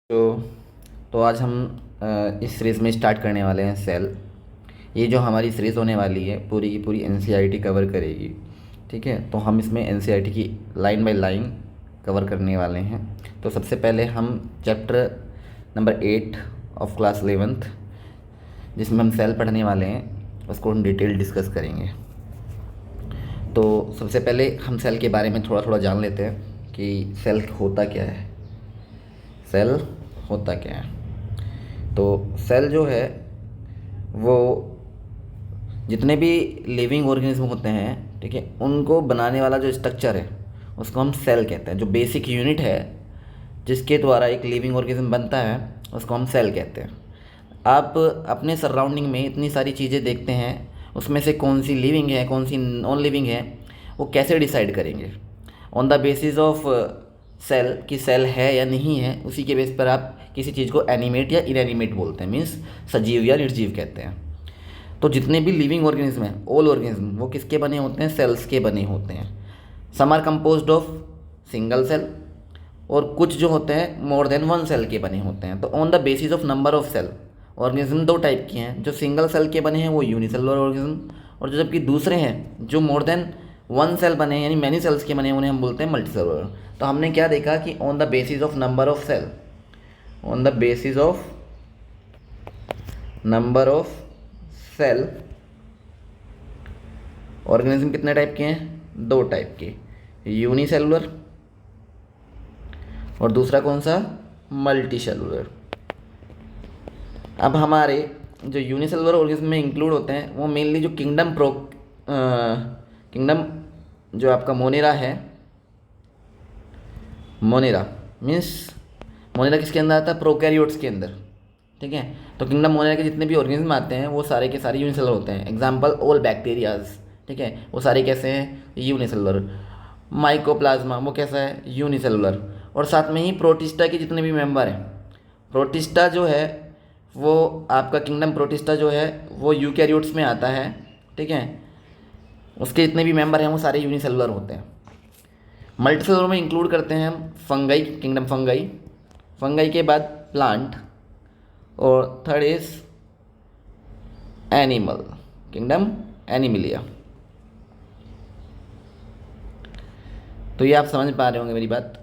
तो तो आज हम इस सीरीज़ में स्टार्ट करने वाले हैं सेल। ये जो हमारी सीरीज़ होने वाली है पूरी की पूरी एनसीईआरटी कवर करेगी। ठीक है, तो हम इसमें एनसीईआरटी की लाइन बाय लाइन कवर करने वाले हैं। तो सबसे पहले हम chapter number 8 of class 11th जिसमें हम सेल पढ़ने वाले हैं उसको हम डिटेल डिस्कस करेंगे। तो सबसे पहले हम सेल के बारे में थोड़ा थोड़ा जान लेते हैं कि सेल होता क्या है। सेल होता क्या है, तो सेल जो है वो जितने भी लिविंग ऑर्गेनिज्म होते हैं, ठीक है, उनको बनाने वाला जो स्ट्रक्चर है उसको हम सेल कहते हैं। जो बेसिक यूनिट है जिसके द्वारा एक लिविंग ऑर्गेनिज्म बनता है उसको हम सेल कहते हैं। आप अपने सराउंडिंग में इतनी सारी चीज़ें देखते हैं, उसमें से कौन सी लिविंग है कौन सी नॉन लिविंग है वो कैसे डिसाइड करेंगे? On the basis of cell, कि सेल है या नहीं है, उसी के बेस पर आप किसी चीज़ को एनिमेट या इनएनिमेट बोलते हैं, मीन्स सजीव या निर्जीव कहते हैं। तो जितने भी लिविंग ऑर्गेनिज्म हैं, ऑल ऑर्गेनिज्म, वो किसके बने होते हैं? सेल्स के बने होते हैं। Some are composed of single cell और कुछ जो होते हैं मोर देन वन सेल के बने होते हैं। तो on the basis of number of cell, organism दो टाइप के हैं। जो सिंगल सेल के बने हैं वो यूनिसेलुलर ऑर्गेनिज्म, और जो जबकि दूसरे हैं जो मोर देन वन सेल बने हैं यानी मैनी सेल्स के बने हैं उन्हें हम बोलते हैं मल्टीसेलुलर। तो हमने क्या देखा कि on the basis of number of cell, on the basis of number of cell, organism कितने टाइप के हैं? दो टाइप के, यूनिसेलुलर और दूसरा कौन सा? Multi cellular. अब हमारे जो यूनिसेलुलर ऑर्गेनिज्म में इंक्लूड होते हैं वो मेनली जो किंगडम जो आपका मोनेरा है, मोनेरा मीन्स मोनेरा किसके अंदर आता है? प्रोकैरियोट्स के अंदर। ठीक है, तो किंगडम मोनेरा के जितने भी ऑर्गेनिज्म आते हैं वो सारे के सारे यूनिसेलुलर होते हैं। एग्जाम्पल ऑल बैक्टीरियाज, ठीक है, वो सारे कैसे हैं? यूनिसेलुलर। माइकोप्लाज्मा वो कैसा है? यूनिसेलुलर। और साथ में ही प्रोटिस्टा के जितने भी मेंबर हैं, प्रोटिस्टा जो है वो आपका किंगडम प्रोटिस्टा जो है वो यूकैरियोट्स में आता है। ठीक है, उसके जितने भी मेंबर हैं वो सारे यूनिसेलुलर होते हैं। मल्टीसेलुलर में इंक्लूड करते हैं हम फंगाई, किंगडम फंगाई, फंगाई के बाद प्लांट, और third is animal, kingdom Animalia. तो ये आप समझ पा रहे होंगे मेरी बात।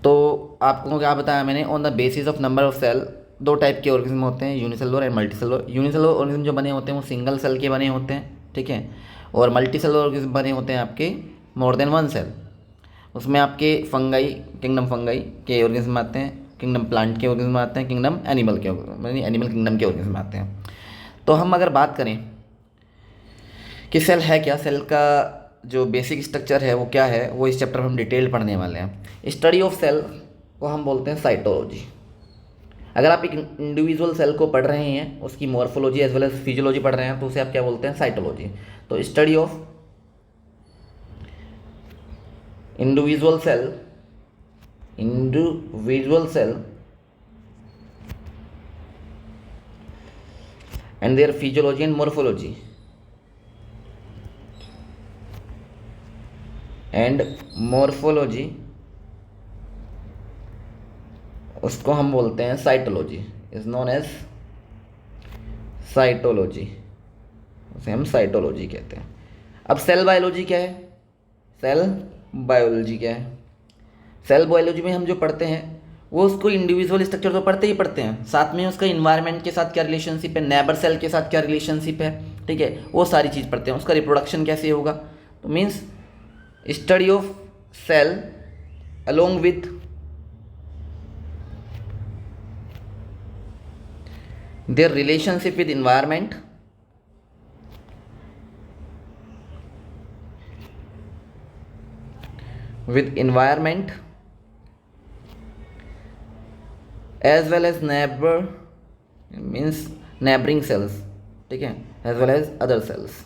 तो आपको क्या बताया मैंने? On the basis of number of cell दो टाइप के ऑर्गेनिज्म होते हैं, unicellular and multicellular. Unicellular organism जो बने होते हैं वो सिंगल सेल के बने होते हैं, ठीक है, और मल्टीसेलुलर ऑर्गेनिज्म बने होते हैं आपके मोर देन वन सेल। उसमें आपके फंगाई, किंगडम फंगाई के ऑर्गेनिज्म आते हैं, किंगडम प्लांट के ऑर्गेनिज्म आते हैं, किंगडम एनिमल के यानी एनिमल किंगडम के ऑर्गेनिज्म आते हैं। तो हम अगर बात करें कि सेल है क्या, सेल का जो बेसिक स्ट्रक्चर है वो क्या है, वो इस चैप्टर में हम डिटेल पढ़ने वाले हैं। स्टडी ऑफ सेल को हम बोलते हैं साइटोलॉजी। अगर आप एक इंडिविजुअल सेल को पढ़ रहे हैं, उसकी morphology as well as physiology पढ़ रहे हैं, तो उसे आप क्या बोलते हैं? साइटोलॉजी। तो study of individual cell, individual cell and their physiology and morphology उसको हम बोलते हैं cytology, is known as cytology, उसे हम साइटोलॉजी कहते हैं। अब सेल बायोलॉजी क्या है? सेल बायोलॉजी क्या है? सेल बायोलॉजी में हम जो पढ़ते हैं वो उसको इंडिविजुअल स्ट्रक्चर तो पढ़ते ही पढ़ते हैं, साथ में उसका इन्वायरमेंट के साथ क्या रिलेशनशिप है, नेबर सेल के साथ क्या रिलेशनशिप है, ठीक है, वो सारी चीज़ पढ़ते हैं। उसका रिप्रोडक्शन कैसे होगा, तो means study of cell along with their relationship with environment, as well as neighbor means neighboring cells, ठीक है, as well as other cells।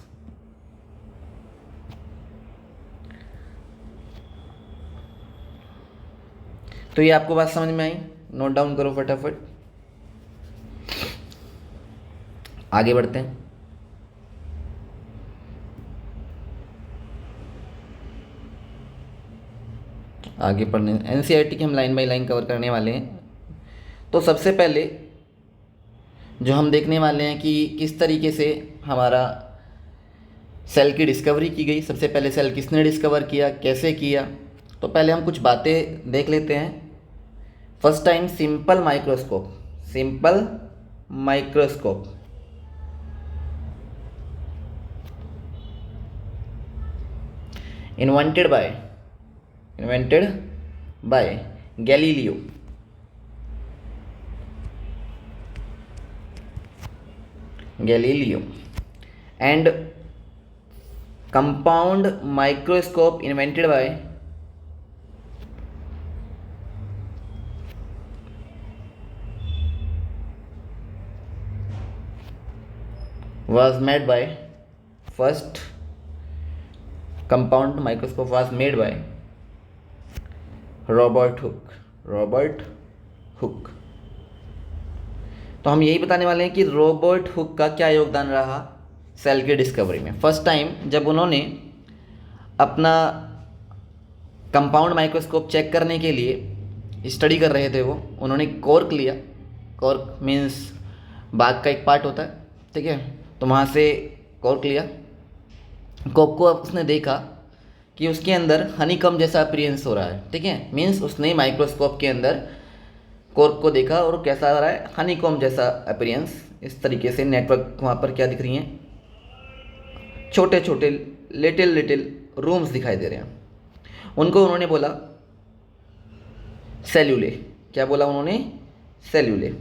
तो ये आपको बात समझ में आई? नोट डाउन करो फटाफट, आगे बढ़ते हैं। आगे पढ़ने एनसीईआरटी की हम लाइन बाय लाइन कवर करने वाले हैं। तो सबसे पहले जो हम देखने वाले हैं कि किस तरीके से हमारा सेल की डिस्कवरी की गई। सबसे पहले सेल किसने डिस्कवर किया, कैसे किया, तो पहले हम कुछ बातें देख लेते हैं। First time simple microscope invented by Galileo. And compound microscope invented by was made by first compound microscope was made by Robert Hooke. तो हम यही बताने वाले हैं कि रॉबर्ट हुक का क्या योगदान रहा सेल की डिस्कवरी में। फर्स्ट टाइम जब उन्होंने अपना कंपाउंड माइक्रोस्कोप चेक करने के लिए स्टडी कर रहे थे, उन्होंने कॉर्क लिया। कॉर्क मीन्स बाग का एक पार्ट होता है, ठीक है। तो वहाँ से कॉर्क लिया। कॉर्क को उसने देखा कि उसके अंदर हनीकम जैसा अपीयरेंस हो रहा है, ठीक है। मीन्स उसने माइक्रोस्कोप के अंदर कॉर्क को देखा और कैसा आ रहा है, हनीकॉम जैसा अपीयरेंस। इस तरीके से नेटवर्क वहाँ पर क्या दिख रही हैं, छोटे छोटे लिटिल रूम्स दिखाई दे रहे हैं। उनको उन्होंने बोला सेल्यूले। क्या बोला उन्होंने, सेल्यूले।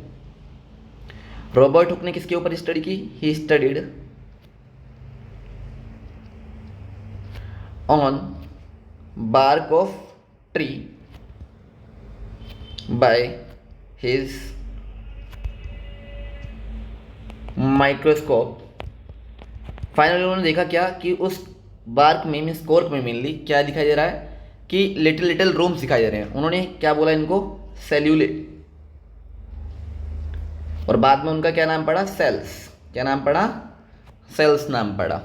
रॉबर्ट हुक ने किसके ऊपर स्टडी की, he studied on bark of tree by his microscope। Finally उन्होंने देखा क्या कि उस बार्क में मीन्स कॉर्क में मेनली क्या दिखाई दे रहा है कि लिटिल रूम्स दिखाई दे रहे हैं। उन्होंने क्या बोला इनको, सेल्यूले। और बाद में उनका क्या नाम पड़ा, सेल्स। क्या नाम पड़ा, सेल्स नाम पड़ा।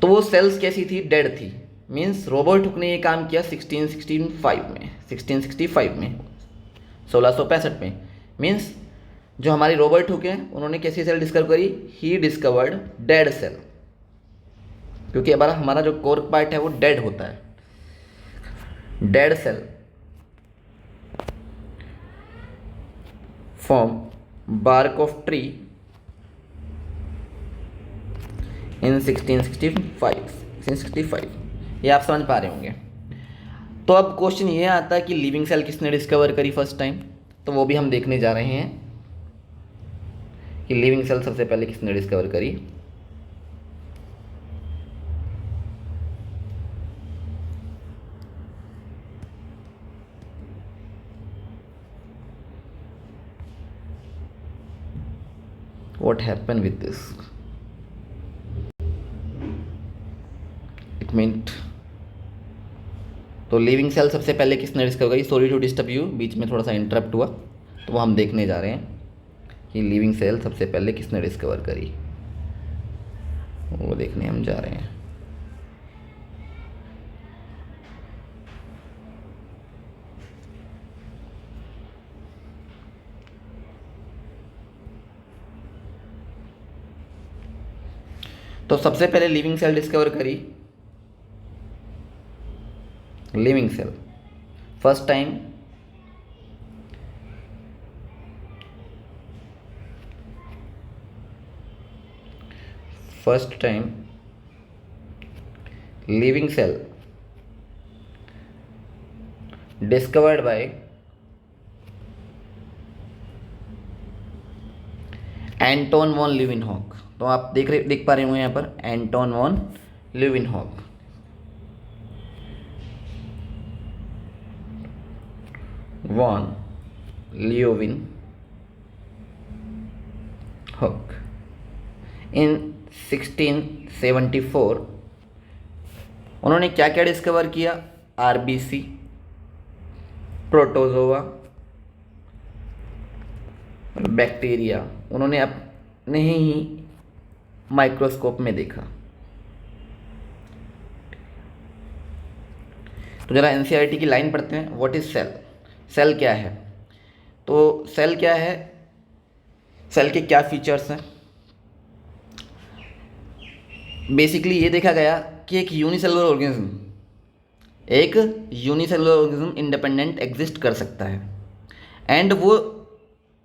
तो वो सेल्स कैसी थी, डेड थी। मीन्स रॉबर्ट हुक ने ये काम किया 1665 में 1665 में। मीन्स जो हमारी रॉबर्ट हुक है उन्होंने कैसी सेल डिस्कवर करी, ही डिस्कवर्ड डेड सेल। क्योंकि हमारा जो कॉर्क पार्ट है वो डेड होता है। Dead cell from bark of tree in 1665। ये आप समझ पा रहे होंगे। तो अब क्वेश्चन ये आता है कि लिविंग सेल किसने डिस्कवर करी फर्स्ट टाइम, तो वो भी हम देखने जा रहे हैं कि लिविंग सेल सबसे पहले किसने डिस्कवर करी। What happened with this? It meant तो लिविंग सेल सबसे पहले किसने डिस्कवर करी। सॉरी टू डिस्टर्ब यू, बीच में थोड़ा सा इंटरप्ट हुआ, तो वो हम देखने जा रहे हैं कि लिविंग सेल सबसे पहले किसने डिस्कवर करी, वो देखने हम जा रहे हैं। तो सबसे पहले लिविंग सेल डिस्कवर करी, living cell first time living cell discovered by Anton van लीeuwenhoek। तो आप देख पा रहे होंगे यहाँ पर एंटोन वॉन लीeuwenhoek। वॉन लीeuwenhoek इन 1674 उन्होंने क्या क्या डिस्कवर किया, आरबीसी, प्रोटोजोआ, बैक्टीरिया उन्होंने अपने ही माइक्रोस्कोप में देखा। तो ज़रा एनसीईआरटी की लाइन पढ़ते हैं। What is cell? सेल क्या है? तो सेल क्या है, सेल के क्या फीचर्स हैं? बेसिकली ये देखा गया कि एक यूनिसेलुलर ऑर्गेनिज्म इंडिपेंडेंट एग्जिस्ट कर सकता है, एंड वो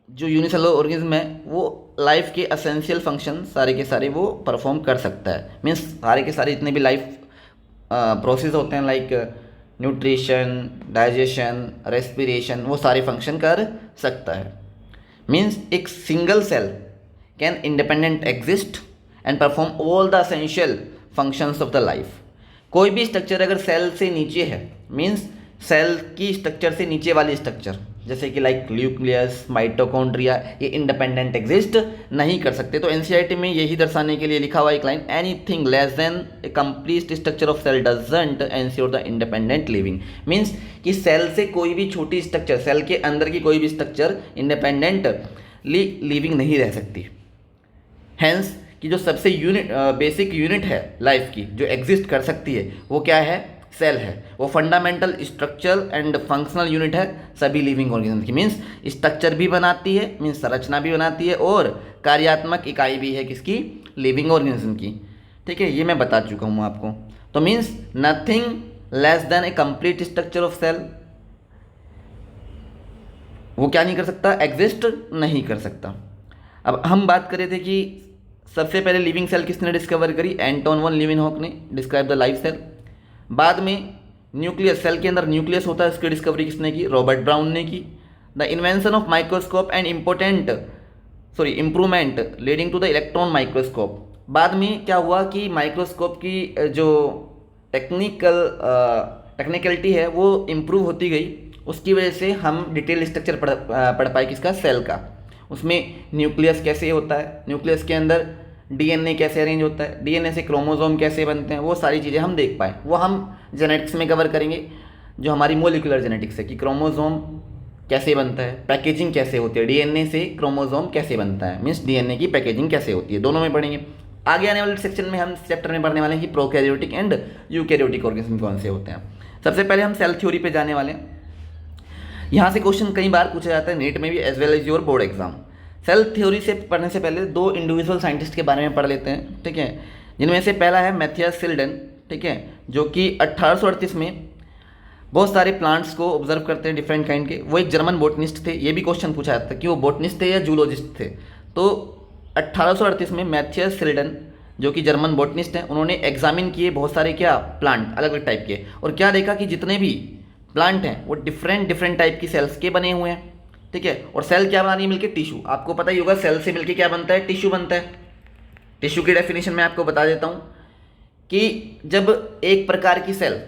जो यूनिसेलुलर ऑर्गेनिज्म है वो लाइफ के असेंशियल फंक्शन सारे के सारे वो परफॉर्म कर सकता है। मीन्स सारे के सारे जितने भी लाइफ प्रोसेस होते हैं, लाइक न्यूट्रिशन, डाइजेशन, रेस्पिरेशन, वो सारे फंक्शन कर सकता है। मीन्स एक single cell can independent exist and perform all the essential functions of the life. कोई भी स्ट्रक्चर अगर सेल से नीचे है, मीन्स सेल की स्ट्रक्चर से नीचे वाली स्ट्रक्चर, जैसे कि लाइक न्यूक्लियस, माइटोकॉन्ड्रिया, ये इंडिपेंडेंट एग्जिस्ट नहीं कर सकते। तो एनसीईआरटी में यही दर्शाने के लिए लिखा हुआ एक line, anything less than a complete structure of cell doesn't ensure the independent living. Means कि सेल से कोई भी छोटी स्ट्रक्चर, सेल के अंदर की कोई भी स्ट्रक्चर इंडिपेंडेंटली लिविंग नहीं रह सकती। हैंस कि जो सबसे बेसिक यूनिट है लाइफ की जो एग्जिस्ट कर सकती है वो क्या है? सेल है। वो fundamental structural and functional unit है सभी लिविंग ऑर्गेनिज्म की। मीन्स स्ट्रक्चर भी बनाती है, मीन्स संरचना भी बनाती है, और कार्यात्मक इकाई भी है किसकी? लिविंग ऑर्गेनिज्म की। ठीक है, ये मैं बता चुका हूँ आपको। तो means nothing less than a complete structure of cell, वो क्या नहीं कर सकता? एग्जिस्ट नहीं कर सकता। अब हम बात कर रहे थे कि सबसे पहले लिविंग सेल किसने डिस्कवर करी? एंटोन वन लीवेनहॉक ने डिस्क्राइब द लाइफ सेल। बाद में न्यूक्लियस, सेल के अंदर न्यूक्लियस होता है, उसकी डिस्कवरी किसने की? रॉबर्ट ब्राउन ने की। The invention of microscope and improvement leading to the electron microscope. बाद में क्या हुआ कि माइक्रोस्कोप की जो टेक्निकलिटी है वो इम्प्रूव होती गई, उसकी वजह से हम डिटेल स्ट्रक्चर पढ़ पाए किसका? सेल का। उसमें न्यूक्लियस कैसे होता है, न्यूक्लियस के अंदर डीएनए कैसे अरेंज होता है, डीएनए से क्रोमोसोम कैसे बनते हैं, वो सारी चीज़ें हम देख पाए। वो हम जेनेटिक्स में कवर करेंगे, जो हमारी मोलिकुलर जेनेटिक्स है, कि क्रोमोसोम कैसे बनता है, पैकेजिंग कैसे होती है, डीएनए से क्रोमोसोम कैसे बनता है, मीन्स डीएनए की पैकेजिंग कैसे होती है, दोनों में पढ़ेंगे। आगे आने वाले सेक्शन में हम चैप्टर में पढ़ने वाले हैं कि प्रोकैरियोटिक एंड यूकैरियोटिक ऑर्गेनिज्म कौन से होते हैं। सबसे पहले हम सेल थ्योरी पे जाने वाले हैं। यहाँ से क्वेश्चन कई बार पूछा जाता है नीट में भी, as well as your board exam. Cell theory से पढ़ने से पहले दो इंडिविजुअल साइंटिस्ट के बारे में पढ़ लेते हैं, ठीक है, जिनमें से पहला है मैथियस सिल्डन, ठीक है, जो कि 1838 में बहुत सारे प्लांट्स को ऑब्जर्व करते हैं डिफरेंट काइंड के। वो एक जर्मन बोटनिस्ट थे। ये भी क्वेश्चन पूछा जाता है कि वो बोटनिस्ट थे या जूलॉजिस्ट थे। तो 1838 में मैथियस सिल्डन जो कि जर्मन बोटनिस्ट हैं, उन्होंने एग्जामिन किए बहुत सारे क्या प्लांट अलग अलग टाइप के, और क्या देखा कि जितने भी प्लांट हैं वो डिफरेंट टाइप की सेल्स के बने हुए हैं, ठीक है। और सेल क्या बना रही है मिलकर? टिश्यू। आपको पता ही होगा सेल से मिलकर क्या बनता है? टिश्यू बनता है। टिश्यू की डेफिनेशन मैं आपको बता देता हूँ कि जब एक प्रकार की सेल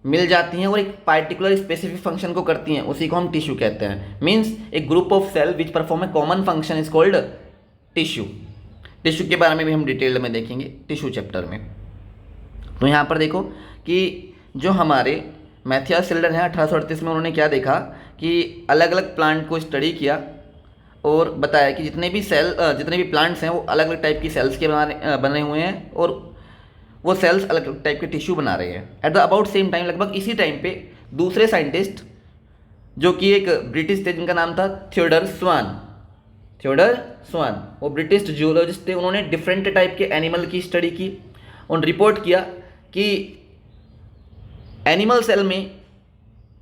मिल जाती हैं और एक पार्टिकुलर स्पेसिफिक फंक्शन को करती हैं, उसी को हम टिश्यू कहते हैं। मीन्स एक group of cell which perform a common function is called tissue. Tissue के बारे में भी हम डिटेल में देखेंगे टिश्यू चैप्टर में। तो यहाँ पर देखो कि जो हमारे मैथियस सिल्डन है 1838 में, उन्होंने क्या देखा कि अलग अलग प्लांट को स्टडी किया और बताया कि जितने भी प्लांट्स हैं वो अलग अलग टाइप की सेल्स के बने हुए हैं, और वो सेल्स अलग अलग टाइप के टिश्यू बना रहे हैं। At the about same time, लगभग इसी टाइम पे दूसरे साइंटिस्ट जो कि एक ब्रिटिश थे जिनका नाम था थियोडर स्वान, वो ब्रिटिश जियोलॉजिस्ट थे। उन्होंने डिफरेंट टाइप के एनिमल की स्टडी की और रिपोर्ट किया कि एनिमल सेल में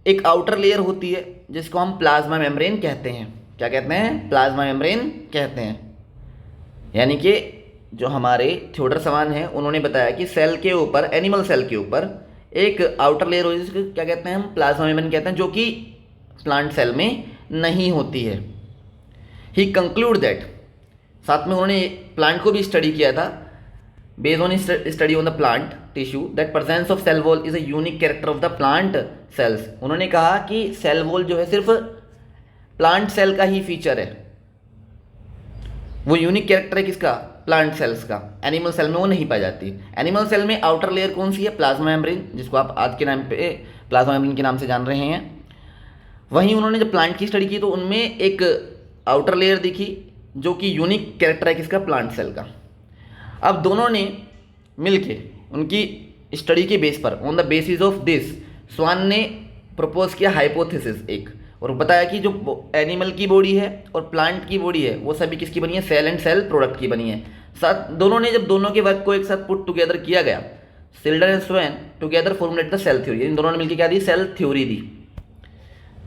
एक आउटर लेयर होती है जिसको हम प्लाज्मा मेम्ब्रेन कहते हैं। क्या कहते हैं? प्लाज्मा मेम्ब्रेन कहते हैं। यानी कि जो हमारे थियोडर स्वान हैं उन्होंने बताया कि सेल के ऊपर, एनिमल सेल के ऊपर एक आउटर लेयर होती है जिसको क्या कहते हैं? हम प्लाज्मा मेम्ब्रेन कहते हैं, जो कि प्लांट सेल में नहीं होती है। ही कंक्लूड दैट, साथ में उन्होंने प्लांट को भी स्टडी किया था, based on study on the plant tissue that presence of cell wall is a unique character of the plant cells। उन्होंने कहा कि सेल वॉल जो है सिर्फ प्लांट सेल का ही फीचर है, वो यूनिक कैरेक्टर है किसका? प्लांट सेल्स का। एनिमल सेल में वो नहीं पाई जाती। एनिमल सेल में आउटर लेयर कौन सी है? प्लाज्मा मेम्ब्रेन, जिसको आप आज के नाम पे प्लाज्मा मेम्ब्रेन के नाम से जान रहे हैं। वहीं उन्होंने जब प्लांट की स्टडी की तो उनमें एक आउटर लेयर दिखी जो कि यूनिक कैरेक्टर है किसका? प्लांट सेल का। अब दोनों ने मिलके उनकी स्टडी के बेस पर, on the basis of this, Schwann ने प्रपोज किया हाइपोथेसिस एक, और बताया कि जो एनिमल की बॉडी है और प्लांट की बॉडी है वो सभी किसकी बनी है, सेल एंड सेल प्रोडक्ट की बनी है। साथ दोनों ने जब दोनों के वर्क को एक साथ पुट टुगेदर किया गया, Schleiden and Schwann together formulate the cell theory, इन दोनों ने मिलकर क्या दी, सेल थ्योरी दी।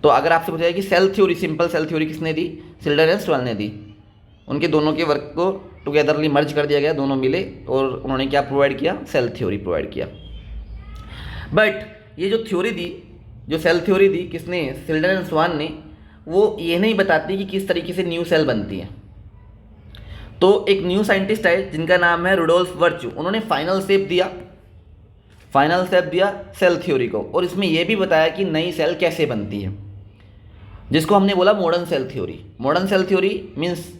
तो अगर आपसे पूछा जाए कि cell theory, simple cell theory किसने दी, सिल्डर एंड स्वैन ने दी। उनके दोनों के वर्क को टुगेदरली मर्ज कर दिया गया, दोनों मिले और उन्होंने क्या प्रोवाइड किया, सेल थ्योरी प्रोवाइड किया। बट ये जो थ्योरी दी, जो सेल थ्योरी दी किसने, सिल्डर एंड स्वान ने, वो ये नहीं बताती कि किस तरीके से न्यू सेल बनती है। तो एक न्यू साइंटिस्ट है जिनका नाम है रुडोल्फ वर्च्यू, उन्होंने फाइनल शेप दिया सेल थ्योरी को, और इसमें यह भी बताया कि नई सेल कैसे बनती है, जिसको हमने बोला modern cell theory. Modern cell theory means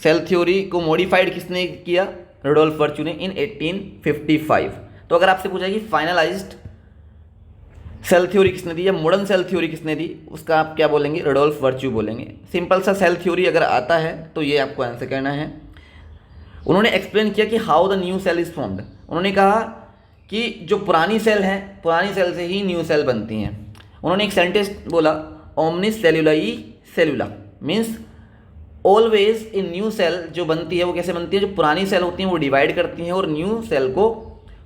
cell theory को मॉडिफाइड किसने किया, रुडोल्फ वर्च्यू ने इन 1855। तो अगर आपसे पूछा कि फाइनलाइज्ड सेल थ्योरी किसने दी या मॉडर्न सेल थ्योरी किसने दी, उसका आप क्या बोलेंगे, रुडोल्फ वर्च्यू बोलेंगे। सिंपल सा सेल थ्योरी अगर आता है तो ये आपको आंसर करना है। उन्होंने एक्सप्लेन किया कि how the new cell is formed. उन्होंने कहा कि जो पुरानी सेल है, पुरानी सेल से ही न्यू सेल बनती हैं। उन्होंने एक सेंटेंस बोला, ओमनिस सेल्यूलाई सेल्यूला, means always in new cell जो बनती है वो कैसे बनती है, जो पुरानी सेल होती हैं वो डिवाइड करती हैं और न्यू सेल को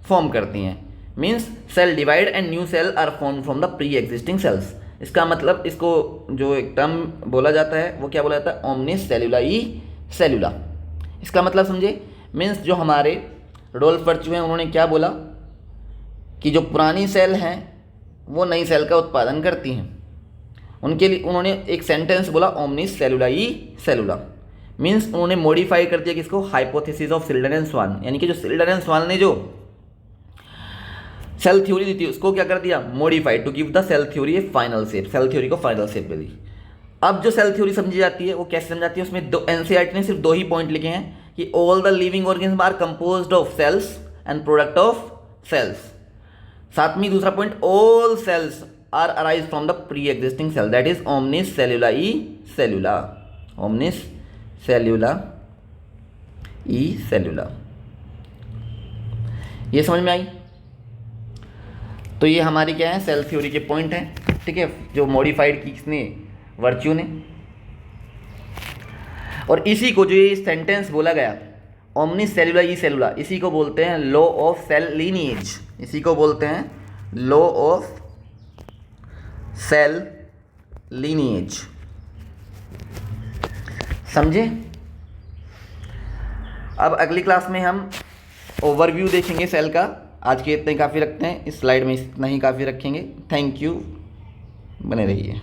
फॉर्म करती हैं। Means cell divide and new cell are form from the pre existing cells. इसका मतलब, इसको जो एक टर्म बोला जाता है वो क्या बोला जाता है, ओमनिस सेल्यूलाई सेल्यूला। इसका मतलब समझे, मीन्स जो हमारे रुडोल्फ वर्च्यू हैं उन्होंने क्या बोला कि जो पुरानी सेल हैं वो नई सेल का उत्पादन करती हैं। उनके लिए उन्होंने एक सेंटेंस बोला, ओमनिस सेल्यूलाई सेल्यूला, मीन्स उन्होंने मॉडिफाई कर दिया किसको, हाइपोथेसिस ऑफ सिल्डर एंड स्वान, यानी कि जो सिल्डर एंड स्वान ने जो सेल थ्योरी दी थी उसको क्या कर दिया, modified to give the cell theory a final shape, cell theory को फाइनल शेप दे दी। अब जो सेल थ्योरी समझी जाती है वो कैसे समझाती है, उसमें दो एनसीईआरटी ने सिर्फ 2 ही पॉइंट लिखे हैं कि all the living organism are composed of cells and product of cells. साथ में दूसरा point, all cells are arise from the pre existing cell, that is ओमनिस सेल्यूलाई सेल्यूला, ओमनिस सेल्यूला ई सेल्यूला। ये समझ में आई। तो ये हमारी क्या है, सेल थ्योरी के पॉइंट हैं, ठीक है, जो मॉडिफाइड की किसने, वर्च्यू ने। और इसी को जो ये सेंटेंस बोला गया, ओमनिस सेल्यूला ई सेल्यूला, इसी को बोलते हैं लॉ ऑफ सेल लीनिएज, इसी को बोलते हैं लॉ ऑफ सेल लीनिएज। समझे। अब अगली क्लास में हम ओवरव्यू देखेंगे सेल का। आज के इतने काफ़ी रखते हैं, इस स्लाइड में इतना ही काफ़ी रखेंगे। थैंक यू, बने रहिए।